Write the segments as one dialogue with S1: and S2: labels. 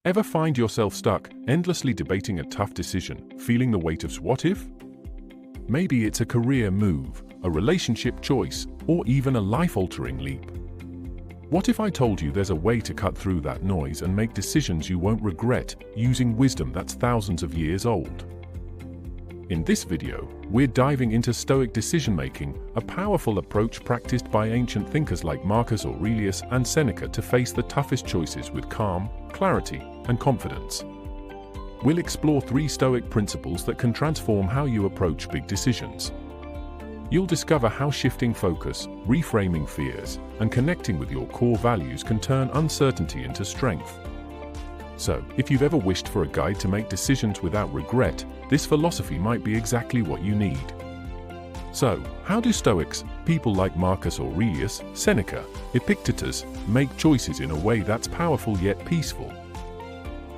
S1: Ever find yourself stuck, endlessly debating a tough decision, feeling the weight of what if? Maybe it's a career move, a relationship choice, or even a life-altering leap. What if I told you there's a way to cut through that noise and make decisions you won't regret, using wisdom that's thousands of years old? In this video, we're diving into Stoic decision-making, a powerful approach practiced by ancient thinkers like Marcus Aurelius and Seneca to face the toughest choices with calm, clarity, and confidence. We'll explore 3 Stoic principles that can transform how you approach big decisions. You'll discover how shifting focus, reframing fears, and connecting with your core values can turn uncertainty into strength. So, if you've ever wished for a guide to make decisions without regret, this philosophy might be exactly what you need. So, how do Stoics, people like Marcus Aurelius, Seneca, Epictetus, make choices in a way that's powerful yet peaceful?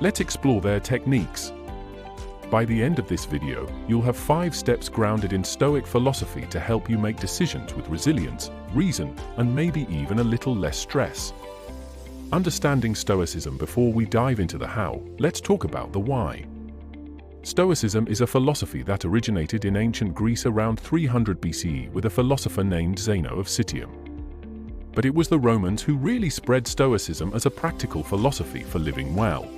S1: Let's explore their techniques. By the end of this video, you'll have 5 steps grounded in Stoic philosophy to help you make decisions with resilience, reason, and maybe even a little less stress. Understanding Stoicism. Before we dive into the how, let's talk about the why. Stoicism is a philosophy that originated in ancient Greece around 300 BCE with a philosopher named Zeno of Citium. But it was the Romans who really spread Stoicism as a practical philosophy for living well.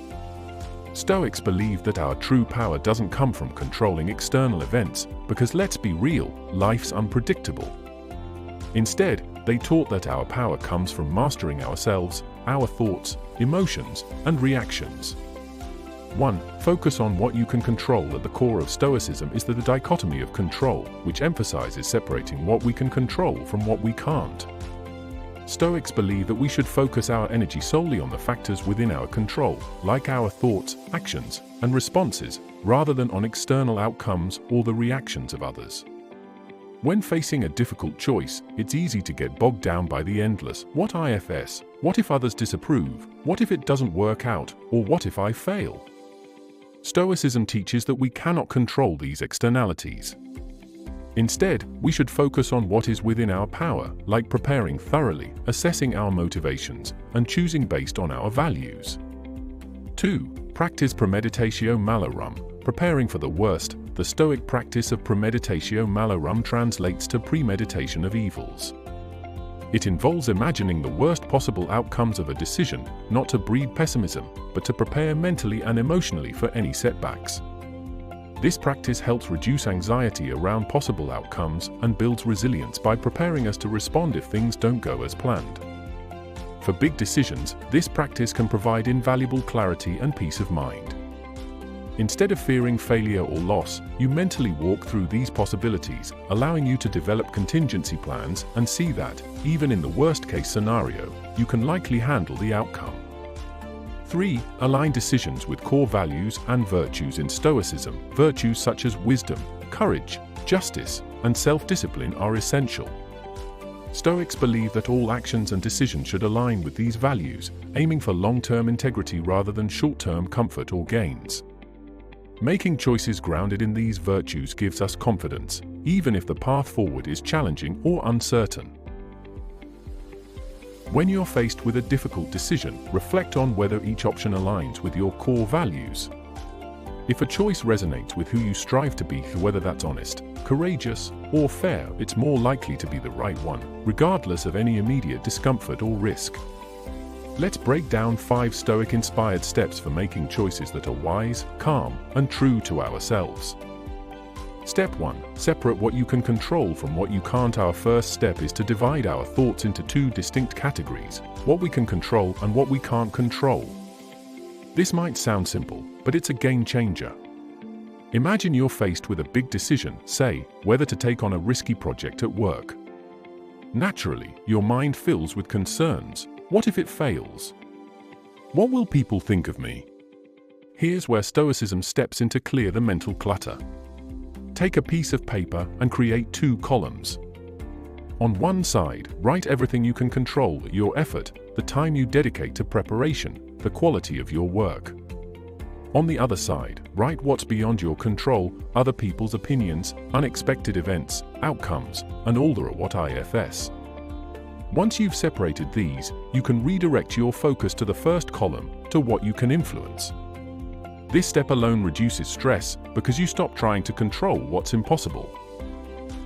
S1: Stoics believed that our true power doesn't come from controlling external events, because let's be real, life's unpredictable. Instead, they taught that our power comes from mastering ourselves, our thoughts, emotions, and reactions. 1. Focus on what you can control. At the core of Stoicism is the dichotomy of control, which emphasizes separating what we can control from what we can't. Stoics believe that we should focus our energy solely on the factors within our control, like our thoughts, actions, and responses, rather than on external outcomes or the reactions of others. When facing a difficult choice, it's easy to get bogged down by the endless "what ifs?" What if others disapprove? What if it doesn't work out? Or what if I fail? Stoicism teaches that we cannot control these externalities. Instead, we should focus on what is within our power, like preparing thoroughly, assessing our motivations, and choosing based on our values. 2. Practice premeditatio malorum. Preparing for the worst. The Stoic practice of premeditatio malorum translates to premeditation of evils. It involves imagining the worst possible outcomes of a decision, not to breed pessimism, but to prepare mentally and emotionally for any setbacks. This practice helps reduce anxiety around possible outcomes and builds resilience by preparing us to respond if things don't go as planned. For big decisions, this practice can provide invaluable clarity and peace of mind. Instead of fearing failure or loss, you mentally walk through these possibilities, allowing you to develop contingency plans and see that, even in the worst-case scenario, you can likely handle the outcome. 3. Align decisions with core values and virtues. In Stoicism, virtues such as wisdom, courage, justice, and self-discipline are essential. Stoics believe that all actions and decisions should align with these values, aiming for long-term integrity rather than short-term comfort or gains. Making choices grounded in these virtues gives us confidence, even if the path forward is challenging or uncertain. When you're faced with a difficult decision, reflect on whether each option aligns with your core values. If a choice resonates with who you strive to be, whether that's honest, courageous, or fair, it's more likely to be the right one, regardless of any immediate discomfort or risk. Let's break down 5 Stoic-inspired steps for making choices that are wise, calm, and true to ourselves. Step 1. Separate what you can control from what you can't. Our first step is to divide our thoughts into 2 distinct categories: what we can control and what we can't control. This might sound simple, but it's a game changer. Imagine you're faced with a big decision, say, whether to take on a risky project at work. Naturally, your mind fills with concerns. What if it fails? What will people think of me? Here's where Stoicism steps in to clear the mental clutter. Take a piece of paper and create 2 columns. On one side, write everything you can control: your effort, the time you dedicate to preparation, the quality of your work. On the other side, write what's beyond your control: other people's opinions, unexpected events, outcomes, and all the what ifs. Once you've separated these, you can redirect your focus to the first column, to what you can influence. This step alone reduces stress because you stop trying to control what's impossible.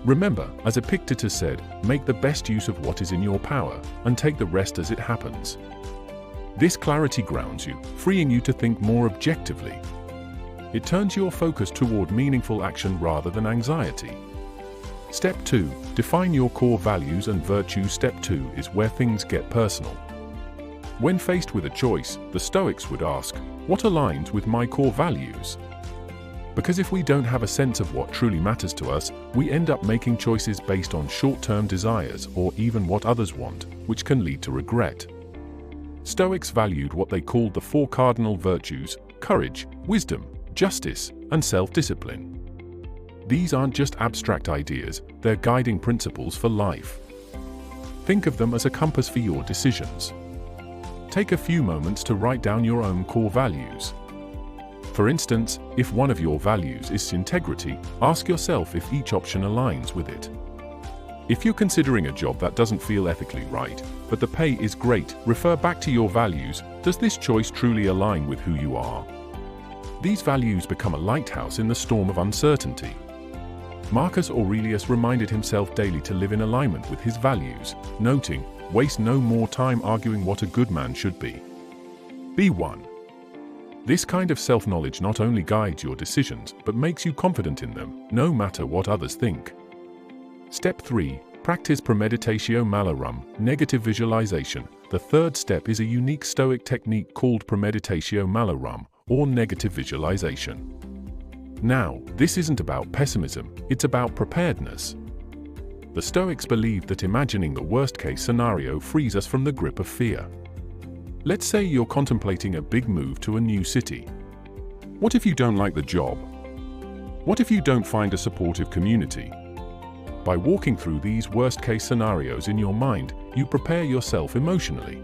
S1: Remember, as Epictetus said, make the best use of what is in your power and take the rest as it happens. This clarity grounds you, freeing you to think more objectively. It turns your focus toward meaningful action rather than anxiety. Step 2. Define your core values and virtues. Step 2 is where things get personal. When faced with a choice, the Stoics would ask, what aligns with my core values? Because if we don't have a sense of what truly matters to us, we end up making choices based on short-term desires or even what others want, which can lead to regret. Stoics valued what they called the 4 cardinal virtues: courage, wisdom, justice, and self-discipline. These aren't just abstract ideas, they're guiding principles for life. Think of them as a compass for your decisions. Take a few moments to write down your own core values. For instance, if one of your values is integrity, ask yourself if each option aligns with it. If you're considering a job that doesn't feel ethically right, but the pay is great, refer back to your values. Does this choice truly align with who you are? These values become a lighthouse in the storm of uncertainty. Marcus Aurelius reminded himself daily to live in alignment with his values, noting, "Waste no more time arguing what a good man should be. Be one." This kind of self-knowledge not only guides your decisions, but makes you confident in them, no matter what others think. Step 3. Practice premeditatio malorum, negative visualization. The third step is a unique Stoic technique called premeditatio malorum, or negative visualization. Now, this isn't about pessimism, it's about preparedness. The Stoics believed that imagining the worst-case scenario frees us from the grip of fear. Let's say you're contemplating a big move to a new city. What if you don't like the job? What if you don't find a supportive community? By walking through these worst-case scenarios in your mind, you prepare yourself emotionally.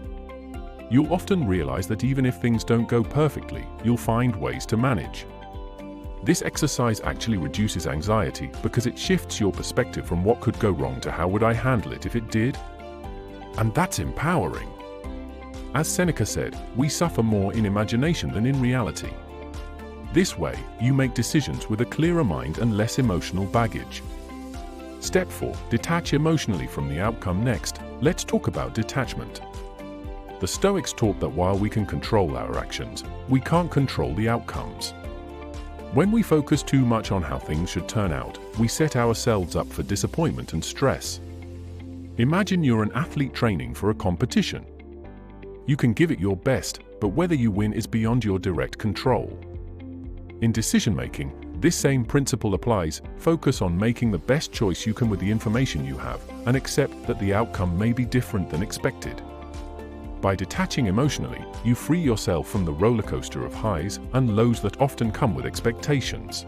S1: You'll often realize that even if things don't go perfectly, you'll find ways to manage. This exercise actually reduces anxiety because it shifts your perspective from what could go wrong to how would I handle it if it did? And that's empowering. As Seneca said, we suffer more in imagination than in reality. This way, you make decisions with a clearer mind and less emotional baggage. Step 4. Detach emotionally from the outcome. Next, let's talk about detachment. The Stoics taught that while we can control our actions, we can't control the outcomes. When we focus too much on how things should turn out, we set ourselves up for disappointment and stress. Imagine you're an athlete training for a competition. You can give it your best, but whether you win is beyond your direct control. In decision-making, this same principle applies. Focus on making the best choice you can with the information you have, and accept that the outcome may be different than expected. By detaching emotionally, you free yourself from the roller coaster of highs and lows that often come with expectations.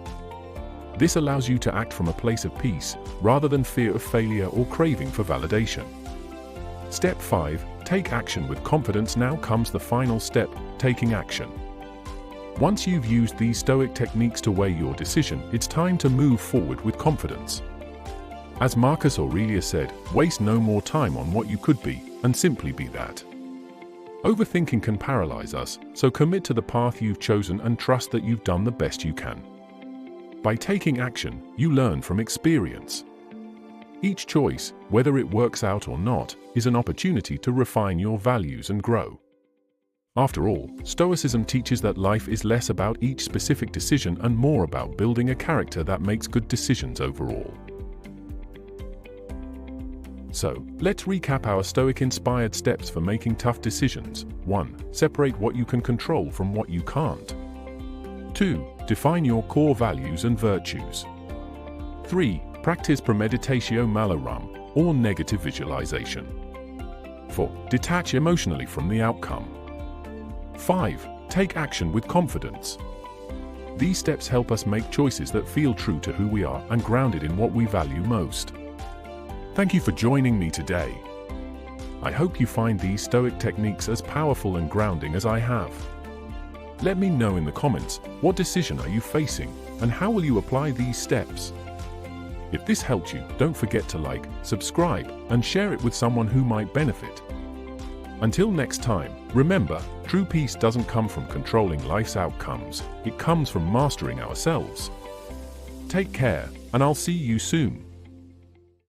S1: This allows you to act from a place of peace, rather than fear of failure or craving for validation. Step 5. Take action with confidence. Now comes the final step, taking action. Once you've used these Stoic techniques to weigh your decision, it's time to move forward with confidence. As Marcus Aurelius said, waste no more time on what you could be, and simply be that. Overthinking can paralyze us, so commit to the path you've chosen and trust that you've done the best you can. By taking action, you learn from experience. Each choice, whether it works out or not, is an opportunity to refine your values and grow. After all, Stoicism teaches that life is less about each specific decision and more about building a character that makes good decisions overall. So, let's recap our Stoic-inspired steps for making tough decisions. 1. Separate what you can control from what you can't. 2. Define your core values and virtues. 3. Practice premeditatio malorum, or negative visualization. 4. Detach emotionally from the outcome. 5. Take action with confidence. These steps help us make choices that feel true to who we are and grounded in what we value most. Thank you for joining me today. I hope you find these Stoic techniques as powerful and grounding as I have. Let me know in the comments, what decision are you facing, and how will you apply these steps? If this helped you, don't forget to like, subscribe, and share it with someone who might benefit. Until next time, remember, true peace doesn't come from controlling life's outcomes, it comes from mastering ourselves. Take care, and I'll see you soon.